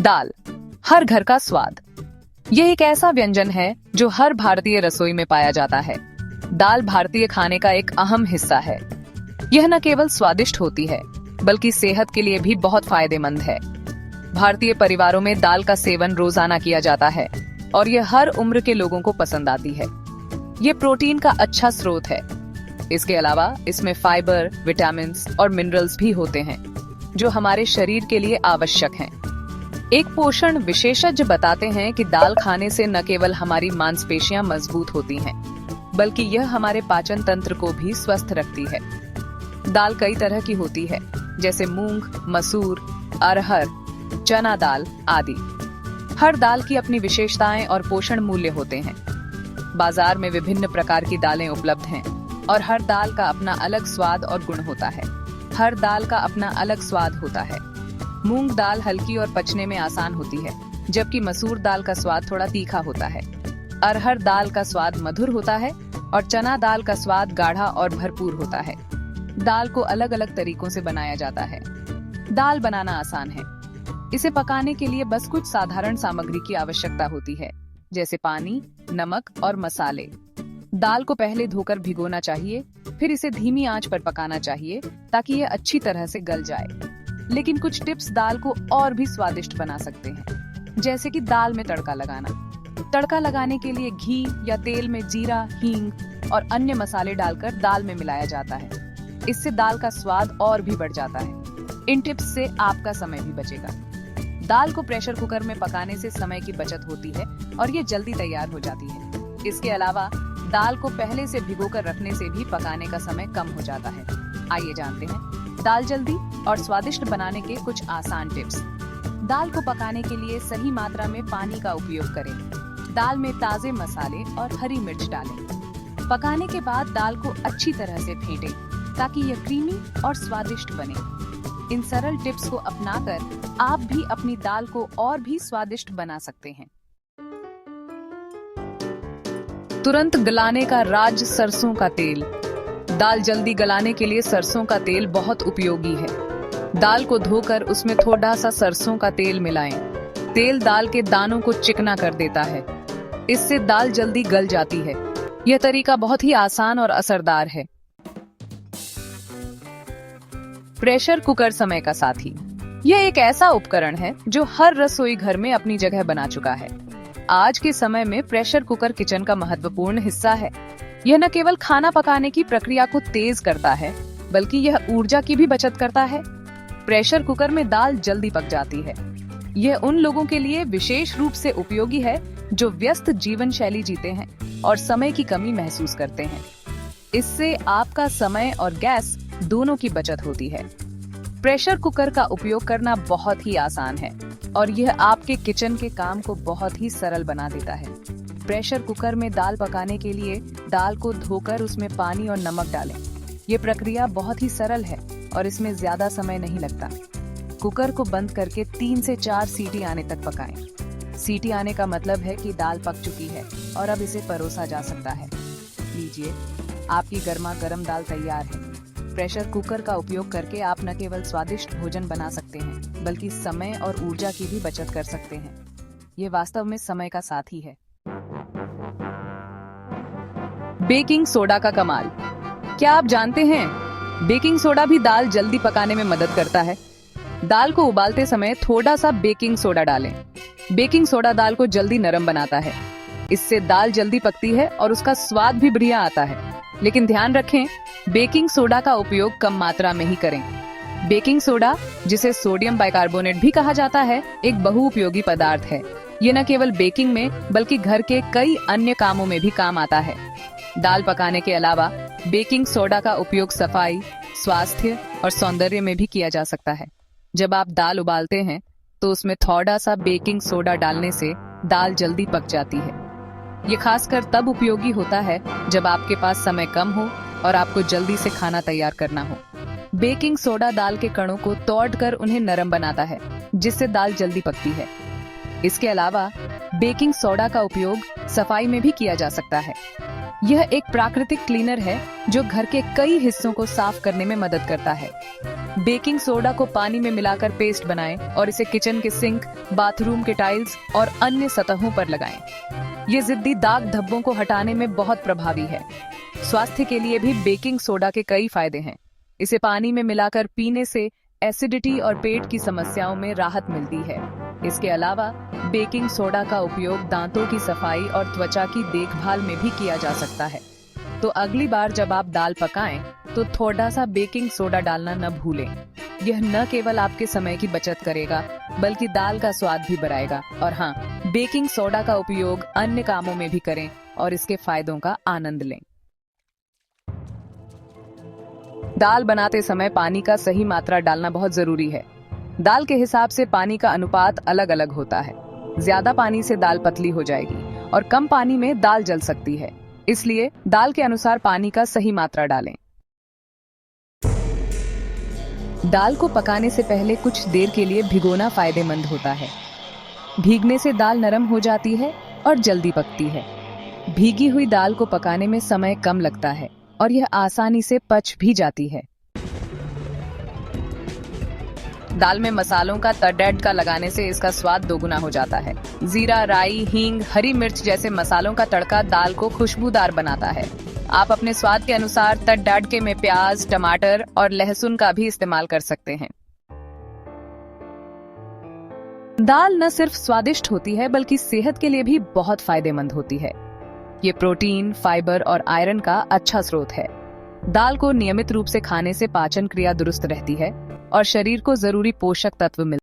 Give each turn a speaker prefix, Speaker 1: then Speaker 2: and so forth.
Speaker 1: दाल, हर घर का स्वाद। यह एक ऐसा व्यंजन है जो हर भारतीय रसोई में पाया जाता है। दाल भारतीय खाने का एक अहम हिस्सा है। यह न केवल स्वादिष्ट होती है, बल्कि सेहत के लिए भी बहुत फायदेमंद है। भारतीय परिवारों में दाल का सेवन रोजाना किया जाता है और यह हर उम्र के लोगों को पसंद आती है। ये प्रोटीन का अच्छा स्रोत है। इसके अलावा इसमें फाइबर, विटामिन और मिनरल्स भी होते हैं, जो हमारे शरीर के लिए आवश्यक हैं। एक पोषण विशेषज्ञ बताते हैं कि दाल खाने से न केवल हमारी मांसपेशियां मजबूत होती हैं, बल्कि यह हमारे पाचन तंत्र को भी स्वस्थ रखती है। दाल कई तरह की होती है, जैसे मूंग, मसूर, अरहर, चना दाल आदि। हर दाल की अपनी विशेषताएं और पोषण मूल्य होते हैं। बाजार में विभिन्न प्रकार की दालें उपलब्ध हैं और हर दाल का अपना अलग स्वाद और गुण होता है। हर दाल का अपना अलग स्वाद होता है। मूंग दाल हल्की और पचने में आसान होती है, जबकि मसूर दाल का स्वाद थोड़ा तीखा होता है। अरहर दाल का स्वाद मधुर होता है और चना दाल का स्वाद गाढ़ा और भरपूर होता है। दाल को अलग अलग तरीकों से बनाया जाता है। दाल बनाना आसान है। इसे पकाने के लिए बस कुछ साधारण सामग्री की आवश्यकता होती है, जैसे पानी, नमक और मसाले। दाल को पहले धोकर भिगोना चाहिए, फिर इसे धीमी आंच पर पकाना चाहिए ताकि यह अच्छी तरह से गल जाए। लेकिन कुछ टिप्स दाल को और भी स्वादिष्ट बना सकते हैं, जैसे कि दाल में तड़का लगाना। तड़का लगाने के लिए घी या तेल में जीरा, हींग और अन्य मसाले डालकर दाल में मिलाया जाता है। इससे दाल का स्वाद और भी बढ़ जाता है। इन टिप्स से आपका समय भी बचेगा। दाल को प्रेशर कुकर में पकाने से समय की बचत होती है और ये जल्दी तैयार हो जाती है। इसके अलावा दाल को पहले से भिगोकर रखने से भी पकाने का समय कम हो जाता है। आइए जानते हैं दाल जल्दी और स्वादिष्ट बनाने के कुछ आसान टिप्स। दाल को पकाने के लिए सही मात्रा में पानी का उपयोग करें। दाल में ताजे मसाले और हरी मिर्च डालें। पकाने के बाद दाल को अच्छी तरह से फेंटें ताकि यह क्रीमी और स्वादिष्ट बने। इन सरल टिप्स को अपनाकर आप भी अपनी दाल को और भी स्वादिष्ट बना सकते हैं। तुरंत गलाने का राज सरसों का तेल। दाल जल्दी गलाने के लिए सरसों का तेल बहुत उपयोगी है। दाल को धोकर उसमें थोड़ा सा सरसों का तेल मिलाएं। तेल दाल के दानों को चिकना कर देता है। इससे दाल जल्दी गल जाती है। यह तरीका बहुत ही आसान और असरदार है। प्रेशर कुकर समय का साथी। यह एक ऐसा उपकरण है जो हर रसोई घर में अपनी जगह बना चुका है। आज के समय में प्रेशर कुकर किचन का महत्वपूर्ण हिस्सा है। यह न केवल खाना पकाने की प्रक्रिया को तेज करता है, बल्कि यह ऊर्जा की भी बचत करता है। प्रेशर कुकर में दाल जल्दी पक जाती है। यह उन लोगों के लिए विशेष रूप से उपयोगी है जो व्यस्त जीवन शैली जीते हैं और समय की कमी महसूस करते हैं। इससे आपका समय और गैस दोनों की बचत होती है। प्रेशर कुकर का उपयोग करना बहुत ही आसान है और यह आपके किचन के काम को बहुत ही सरल बना देता है। प्रेशर कुकर में दाल पकाने के लिए दाल को धोकर उसमें पानी और नमक डालें। ये प्रक्रिया बहुत ही सरल है और इसमें ज्यादा समय नहीं लगता। कुकर को बंद करके 3 से 4 सीटी आने तक पकाएं। सीटी आने का मतलब है कि दाल पक चुकी है और अब इसे परोसा जा सकता है। लीजिए, आपकी गर्मा गर्म दाल तैयार है। प्रेशर कुकर का उपयोग करके आप न केवल स्वादिष्ट भोजन बना सकते हैं, बल्कि समय और ऊर्जा की भी बचत कर सकते हैं। ये वास्तव में समय का साथी है। बेकिंग सोडा का कमाल। क्या आप जानते हैं, बेकिंग सोडा भी दाल जल्दी पकाने में मदद करता है। दाल को उबालते समय थोड़ा सा बेकिंग सोडा डालें। बेकिंग सोडा दाल को जल्दी नरम बनाता है। इससे दाल जल्दी पकती है और उसका स्वाद भी बढ़िया आता है। लेकिन ध्यान रखें, बेकिंग सोडा का उपयोग कम मात्रा में ही करें। बेकिंग सोडा, जिसे सोडियम बाइकार्बोनेट भी कहा जाता है, एक बहुउपयोगी पदार्थ है। ये न केवल बेकिंग में, बल्कि घर के कई अन्य कामों में भी काम आता है। दाल पकाने के अलावा बेकिंग सोडा का उपयोग सफाई, स्वास्थ्य और सौंदर्य में भी किया जा सकता है। जब आप दाल उबालते हैं तो उसमें थोड़ा सा बेकिंग सोडा डालने से दाल जल्दी पक जाती है। ये खासकर तब उपयोगी होता है जब आपके पास समय कम हो और आपको जल्दी से खाना तैयार करना हो। बेकिंग सोडा दाल के कणों को तोड़कर उन्हें नरम बनाता है, जिससे दाल जल्दी पकती है। इसके अलावा बेकिंग सोडा का उपयोग सफाई में भी किया जा सकता है। यह एक प्राकृतिक क्लीनर है जो घर के कई हिस्सों को साफ करने में मदद करता है। बेकिंग सोडा को पानी में मिलाकर पेस्ट बनाएं और इसे किचन के सिंक, बाथरूम के टाइल्स और अन्य सतहों पर लगाएं। ये जिद्दी दाग धब्बों को हटाने में बहुत प्रभावी है। स्वास्थ्य के लिए भी बेकिंग सोडा के कई फायदे हैं। इसे पानी में मिलाकर पीने से एसिडिटी और पेट की समस्याओं में राहत मिलती है। इसके अलावा बेकिंग सोडा का उपयोग दांतों की सफाई और त्वचा की देखभाल में भी किया जा सकता है। तो अगली बार जब आप दाल पकाएं तो थोड़ा सा बेकिंग सोडा डालना न भूलें। यह न केवल आपके समय की बचत करेगा बल्कि दाल का स्वाद भी बढ़ाएगा। और हाँ, बेकिंग सोडा का उपयोग अन्य कामों में भी करें और इसके फायदों का आनंद लें। दाल बनाते समय पानी का सही मात्रा डालना बहुत जरूरी है। दाल के हिसाब से पानी का अनुपात अलग अलग होता है। ज्यादा पानी से दाल पतली हो जाएगी और कम पानी में दाल जल सकती है। इसलिए दाल के अनुसार पानी का सही मात्रा डालें। दाल को पकाने से पहले कुछ देर के लिए भिगोना फायदेमंद होता है। भीगने से दाल नरम हो जाती है और जल्दी पकती है। भीगी हुई दाल को पकाने में समय कम लगता है और यह आसानी से पच भी जाती है। दाल में मसालों का तड़का लगाने से इसका स्वाद दोगुना हो जाता है। जीरा, राई, हींग, हरी मिर्च जैसे मसालों का तड़का दाल को खुशबूदार बनाता है। आप अपने स्वाद के अनुसार तड़के में प्याज, टमाटर और लहसुन का भी इस्तेमाल कर सकते हैं। दाल न सिर्फ स्वादिष्ट होती है बल्कि सेहत के लिए भी बहुत फायदेमंद होती है। ये प्रोटीन, फाइबर और आयरन का अच्छा स्रोत है। दाल को नियमित रूप से खाने से पाचन क्रिया दुरुस्त रहती है और शरीर को जरूरी पोषक तत्व मिलते हैं।